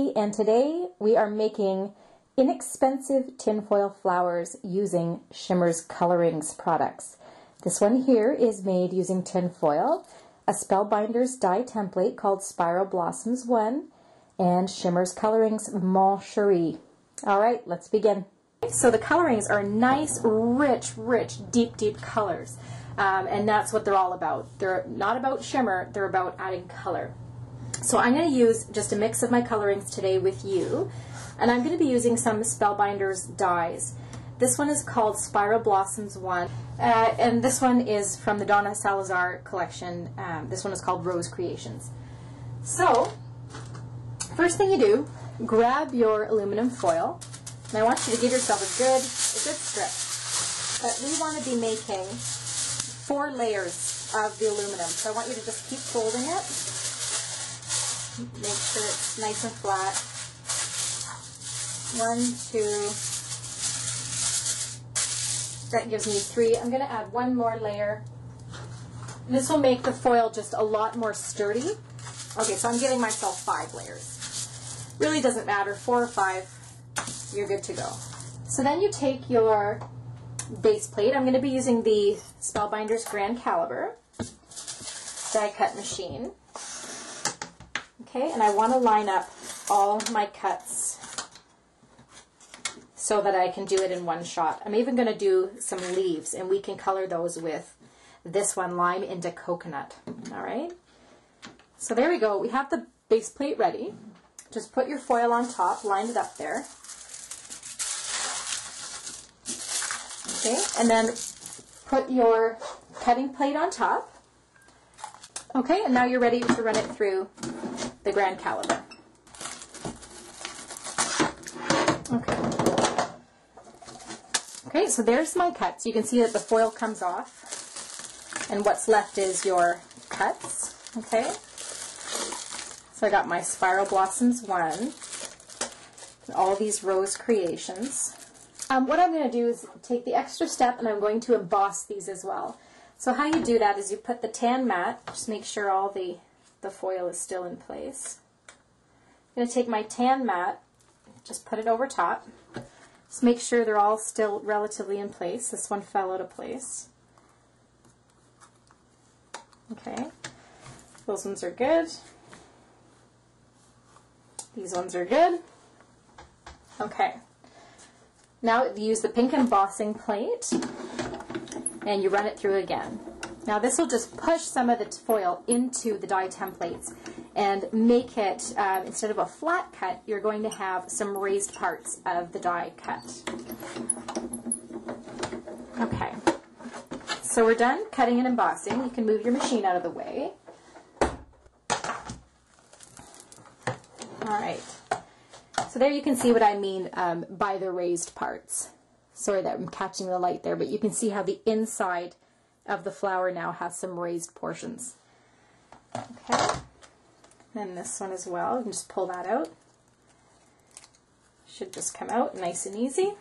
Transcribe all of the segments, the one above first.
Lesley, and today we are making inexpensive tinfoil flowers using Shimmerz Coloringz products. This one here is made using tinfoil, a Spellbinders die template called Spiral Blossoms 1, and Shimmerz Coloringz Shari. Alright, let's begin. So the colorings are nice, rich, deep colors. And that's what they're all about. They're not about shimmer, they're about adding color. So I'm going to use just a mix of my colorings today with you, and I'm going to be using some Spellbinders dies. This one is called Spiral Blossoms 1, and this one is from the Donna Salazar collection. This one is called Rose Creations. So, first thing you do, grab your aluminum foil, and I want you to give yourself a good strip. But we want to be making 4 layers of the aluminum, so I want you to just keep folding it. Make sure it's nice and flat. 1, 2, that gives me 3. I'm going to add 1 more layer. This will make the foil just a lot more sturdy. Okay, so I'm giving myself 5 layers. Really doesn't matter, 4 or 5, you're good to go. So then you take your base plate. I'm going to be using the Spellbinders Grand Calibur die cut machine. Okay, and I want to line up all my cuts so that I can do it in one shot. I'm even going to do some leaves, and we can color those with this one, Lime into Coconut. Alright, so there we go. We have the base plate ready. Just put your foil on top, line it up there. Okay, and then put your cutting plate on top. Okay, and now you're ready to run it through the Grand Calibur. Okay, so there's my cuts. You can see that the foil comes off, and what's left is your cuts. Okay, so I got my Spiral Blossoms 1, and all these Rose Creations. What I'm going to do is take the extra step, and I'm going to emboss these as well. So how you do that is you put the tan mat, just make sure all the foil is still in place. I'm going to take my tan mat, just put it over top. Just make sure they're all still relatively in place. This one fell out of place. Okay, those ones are good. These ones are good. Okay, now you use the pink embossing plate and you run it through again. Now this will just push some of the foil into the die templates and make it, instead of a flat cut, you're going to have some raised parts of the die cut. Okay, so we're done cutting and embossing. You can move your machine out of the way. Alright, so there you can see what I mean by the raised parts. Sorry that I'm catching the light there, but you can see how the inside of the flower now has some raised portions. Okay, then this one as well, you can just pull that out. Should just come out nice and easy.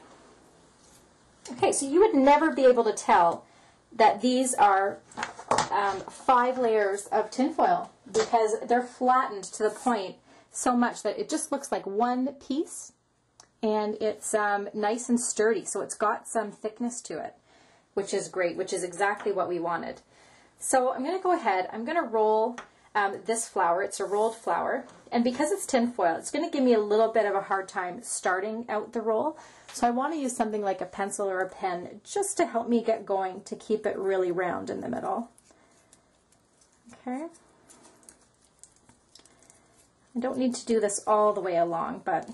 Okay, so you would never be able to tell that these are 5 layers of tinfoil because they're flattened to the point so much that it just looks like one piece, and it's nice and sturdy, so it's got some thickness to it, which is great, which is exactly what we wanted. So I'm going to go ahead, I'm going to roll this flower. It's a rolled flower, and because it's tinfoil, it's going to give me a little bit of a hard time starting out the roll, so I want to use something like a pencil or a pen just to help me get going, to keep it really round in the middle. Okay. I don't need to do this all the way along, but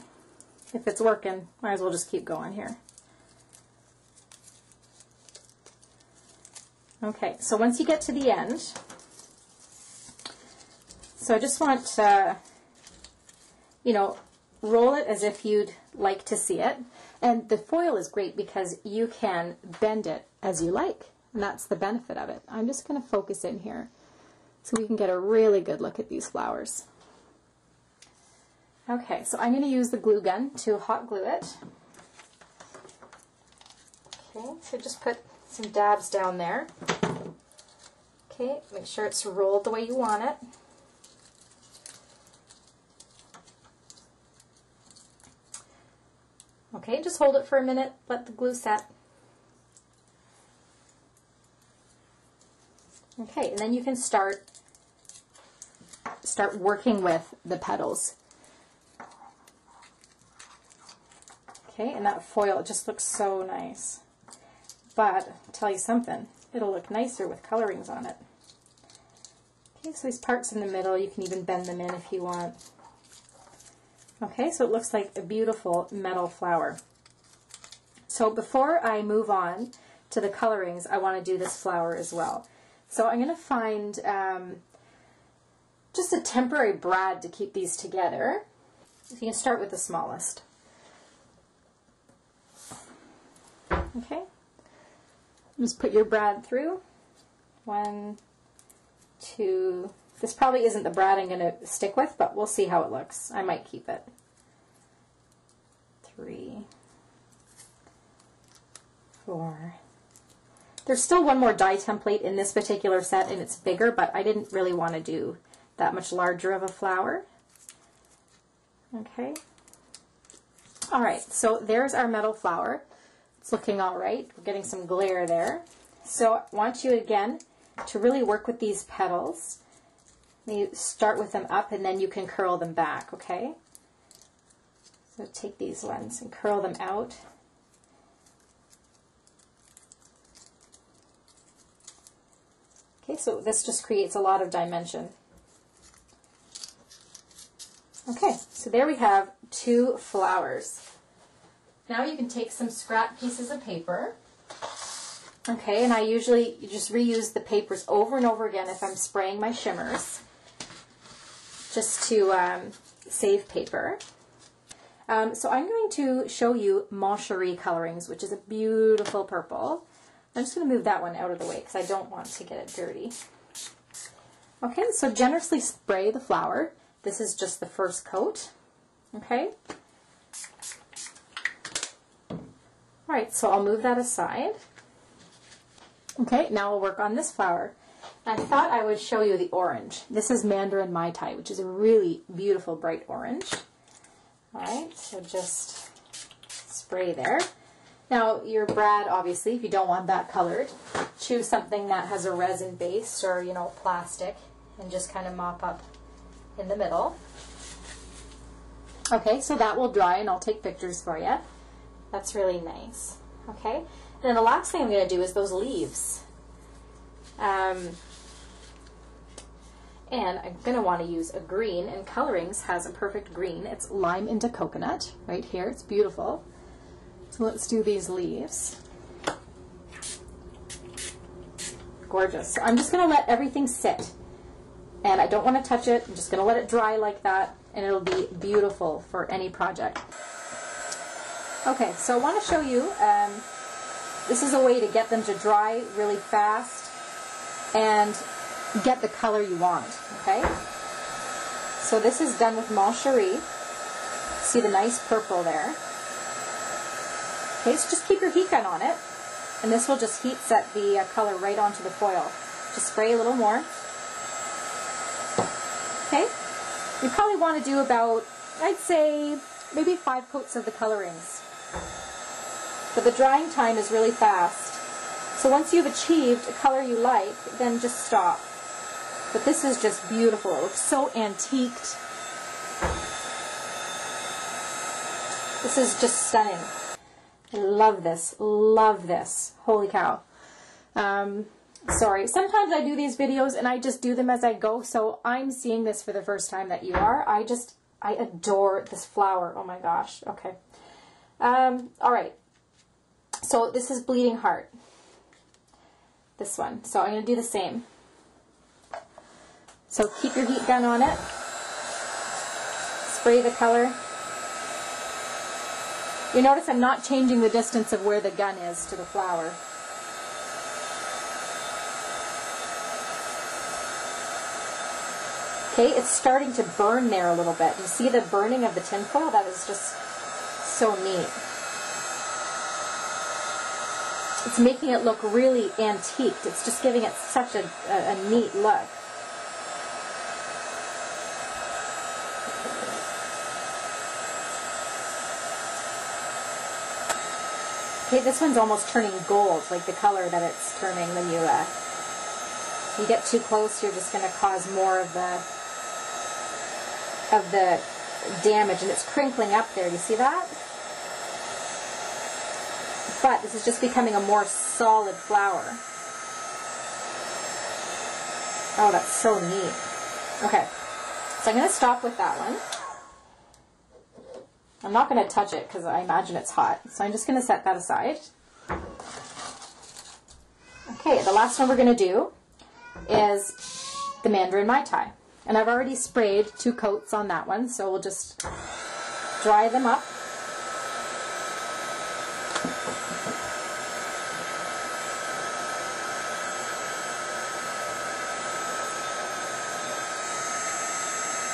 if it's working, might as well just keep going here. Okay, so once you get to the end, so I just want to, you know, roll it as if you'd like to see it. And the foil is great because you can bend it as you like, and that's the benefit of it. I'm just going to focus in here so we can get a really good look at these flowers. Okay, so I'm going to use the glue gun to hot glue it. Okay, so just put some dabs down there. Okay, make sure it's rolled the way you want it. Okay, just hold it for a minute, let the glue set. Okay, and then you can start working with the petals. Okay, and that foil, it just looks so nice. But I'll tell you something, it'll look nicer with colorings on it. Okay, so these parts in the middle, you can even bend them in if you want. Okay, so it looks like a beautiful metal flower. So before I move on to the colorings, I want to do this flower as well. So I'm going to find just a temporary brad to keep these together. So you can start with the smallest. Okay, just put your brad through. 1, 2, this probably isn't the brad I'm going to stick with, but we'll see how it looks. I might keep it. 3, 4. There's still one more die template in this particular set, and it's bigger, but I didn't really want to do that much larger of a flower. Okay. All right, so there's our metal flower. It's looking all right. We're getting some glare there. So I want you again to really work with these petals. You start with them up and then you can curl them back, okay? So take these ones and curl them out. Okay, so this just creates a lot of dimension. Okay, so there we have 2 flowers. Now you can take some scrap pieces of paper. Okay, and I usually just reuse the papers over and over again if I'm spraying my shimmers, just to save paper. So I'm going to show you Shari Coloringz, which is a beautiful purple. I'm just going to move that one out of the way because I don't want to get it dirty. Okay, so generously spray the flower. This is just the first coat. Okay. All right, so I'll move that aside. Okay, now we'll work on this flower. I thought I would show you the orange. This is Mandarin Mai Tai, which is a really beautiful bright orange. All right, so just spray there. Now your brad, obviously, if you don't want that colored, choose something that has a resin base or, you know, plastic, and just kind of mop up in the middle. Okay, so that will dry and I'll take pictures for you. That's really nice. Okay, and then the last thing I'm going to do is those leaves. And I'm going to want to use a green, and Coloringz has a perfect green. It's lime into coconut right here. It's beautiful. So let's do these leaves. Gorgeous. So I'm just going to let everything sit. And I don't want to touch it. I'm just going to let it dry like that, and it'll be beautiful for any project. Okay, so I want to show you, this is a way to get them to dry really fast and get the color you want, okay? So this is done with Shari. See the nice purple there. Okay, so just keep your heat gun on it, and this will just heat set the color right onto the foil. Just spray a little more. Okay, you probably want to do about, I'd say, maybe 5 coats of the Coloringz. But the drying time is really fast. So once you've achieved a color you like, then just stop. But this is just beautiful. It looks so antiqued. This is just stunning. I love this. Love this. Holy cow. Sorry. Sometimes I do these videos and I just do them as I go, so I'm seeing this for the first time that you are. I adore this flower. Oh my gosh. Okay. All right. So this is Bleeding Heart. This one. So I'm going to do the same. So keep your heat gun on it. Spray the color. You notice I'm not changing the distance of where the gun is to the flower. Okay, it's starting to burn there a little bit. You see the burning of the tinfoil? That is just so neat. It's making it look really antiqued. It's just giving it such a neat look. Okay, this one's almost turning gold, like the color that it's turning when you get too close, you're just going to cause more of the damage, and it's crinkling up there. You see that? But this is just becoming a more solid flower. Oh, that's so neat. Okay, so I'm going to stop with that one. I'm not going to touch it because I imagine it's hot, so I'm just going to set that aside. Okay, the last one we're going to do is the Mandarin Mai Tai. And I've already sprayed 2 coats on that one, so we'll just dry them up.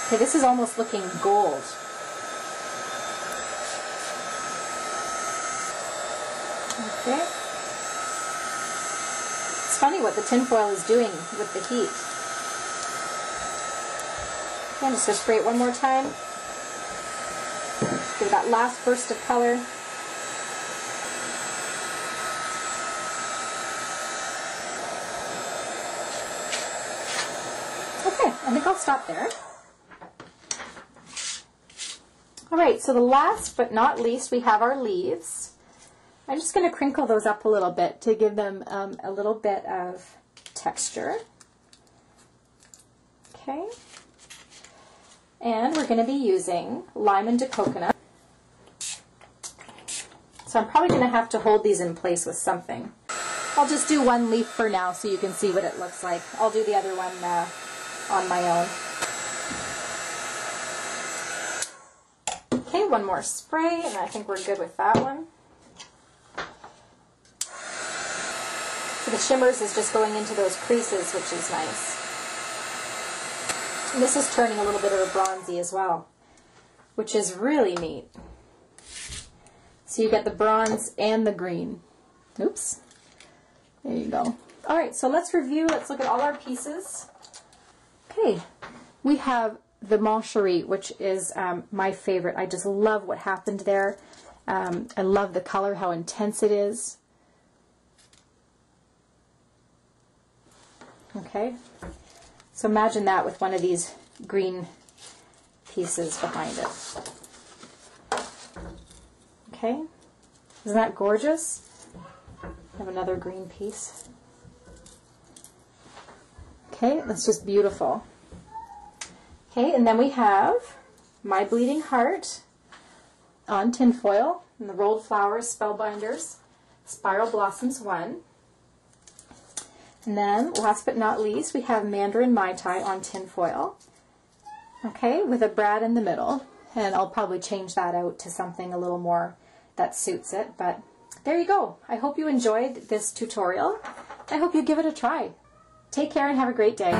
Okay, this is almost looking gold. Okay. It's funny what the tinfoil is doing with the heat. Okay, I'm just going to spray it one more time. Give it that last burst of color. Okay, I think I'll stop there. Alright, so the last but not least, we have our leaves. I'm just going to crinkle those up a little bit to give them a little bit of texture. Okay. And we're going to be using lime and coconut. So I'm probably going to have to hold these in place with something. I'll just do one leaf for now so you can see what it looks like. I'll do the other one on my own. Okay, one more spray, and I think we're good with that one. So the Shimmerz is just going into those creases, which is nice. And this is turning a little bit of a bronzy as well, which is really neat. So you get the bronze and the green. Oops. There you go. All right, so let's review. Let's look at all our pieces. Okay, we have the Shari, which is my favorite. I just love what happened there. I love the color, how intense it is. Okay, so imagine that with one of these green pieces behind it. Okay, isn't that gorgeous? I have another green piece. Okay, that's just beautiful. Okay, and then we have My Bleeding Heart on tinfoil, and the Rolled Flowers, Spellbinders, Spiral Blossoms 1. And then, last but not least, we have Mandarin Mai Tai on tinfoil. Okay, with a brad in the middle. And I'll probably change that out to something a little more that suits it. But there you go. I hope you enjoyed this tutorial. I hope you give it a try. Take care and have a great day.